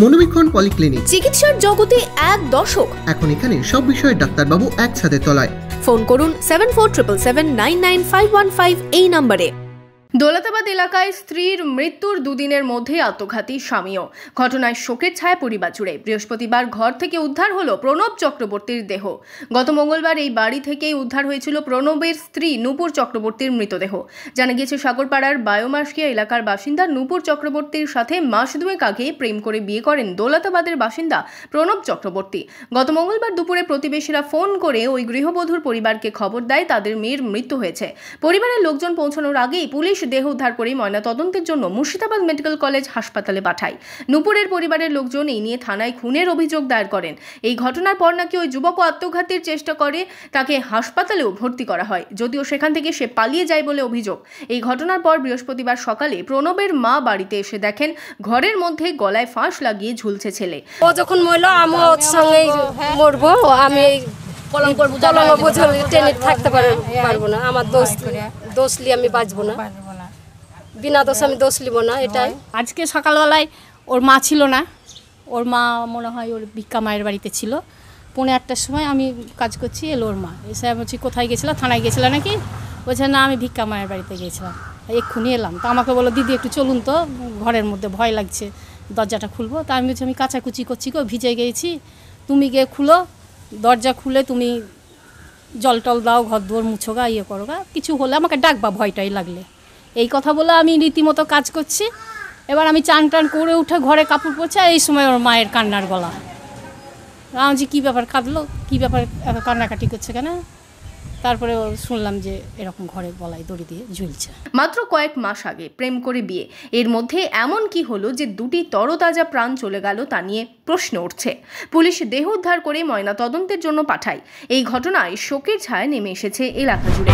মনোবীক্ষণ polyclinic, চিকিৎসার জগতে এক দশক। এখন এখানে সব বিষয়ে ডাক্তারবাবু একসাথে তলায়। ফোন করুন 7477999515 এই নম্বরে। দৌলতাবাদ এলাকায় স্ত্রীর মৃত্যুর দুদিনের মধ্যে আত্মঘাতী স্বামীও। ঘটনায় শোকের ছায়া পরিবার জুড়ে। বৃহস্পতিবার ঘর থেকে উদ্ধার হলো প্রণব চক্রবর্তীর দেহ। গত মঙ্গলবার এই বাড়ি থেকেই উদ্ধার হয়েছিল প্রণবের স্ত্রী নূপুর চক্রবর্তীর মৃতদেহ। জানা গিয়েছে সাগরপাড়ার বায়োমাসকিয়া এলাকার বাসিন্দা নূপুর চক্রবর্তীর সাথে মাস দুয়েক আগে প্রেম করে বিয়ে করেন দৌলতাবাদের বাসিন্দা প্রণব চক্রবর্তী। গত মঙ্গলবার দুপুরে প্রতিবেশীরা ফোন করে ওই গৃহবধূর পরিবারকে খবর দেয় তাদের মেয়ের মৃত্যু হয়েছে। পরিবারের লোকজন পৌঁছানোর আগেই পুলিশ দেহ উদ্ধার করে ময়নাতদন্তের জন্য মুর্শিদাবাদ মেডিকেল কলেজ হাসপাতালে পাঠায়। নূপুরের পরিবারের লোকজন এই নিয়ে থানায় খুনের অভিযোগ দায়ের করেন। এই ঘটনার পর নাকি ওই যুবক আত্মঘাতীর চেষ্টা করে, তাকে হাসপাতালেও ভর্তি করা হয়, যদিও সেখান থেকে সে পালিয়ে যায় বলে অভিযোগ। এই ঘটনার পর বৃহস্পতিবার সকালে প্রণবের মা বাড়িতে এসে দেখেন ঘরের মধ্যে গলায় ফাঁস লাগিয়ে ঝুলছে ছেলে। ও যখন মরলো আমি ওর সঙ্গে মরবো, আমি টেনে থাকতে পারবো না। আমার দোষ নিয়ে আমি বাঁচবো না, বিনা দোষ আমি দোষ নিব না। এটাই আজকে সকালবেলায় ওর মা ছিল না, ওর মা মনে হয় ওর ভিক্ষা মায়ের বাড়িতে ছিল। 8:30টার সময় আমি কাজ করছি, এলো ওর মা এসে বলছি কোথায় গেছিলো, থানায় গেছিলো নাকি? বলছে না আমি ভিক্ষা মায়ের বাড়িতে গিয়েছিলাম, এক্ষুনি এলাম। তো আমাকে বলো দিদি একটু চলুন তো, ঘরের মধ্যে ভয় লাগছে, দরজাটা খুলবো। তা আমি বলছি আমি কাচাকুচি করছি গো, ভিজে গিয়েছি, তুমি গিয়ে খুলো, দরজা খুলে তুমি জল টল দাও, ঘর দুয়ার মুছো গা, ইয়ে করো গা, কিছু হলে আমাকে ডাকবা ভয়টাই লাগলে। এই কথা বলে আমি রীতিমতো কাজ করছি। এবার আমি চান টান করে উঠে ঘরে কাপড় পরছি, এই সময় ওর মায়ের কান্নার গলা। আমি যে কী ব্যাপার, কাঁদলো কী ব্যাপার, কান্নাকাটি করছে কেন? তারপরে শুনলাম যে এরকম ঘরে গলায় দড়ি দিয়ে ঝুলছে। মাত্র কয়েক মাস আগে প্রেম করে বিয়ে, এর মধ্যে এমন কি হলো যে দুটি তরতাজা প্রাণ চলে গেল তা নিয়ে প্রশ্ন উঠছে। পুলিশ দেহ উদ্ধার করে ময়না তদন্তের জন্য পাঠায়। এই ঘটনায় শোকের ছায়া নেমে এসেছে এলাকা জুড়ে।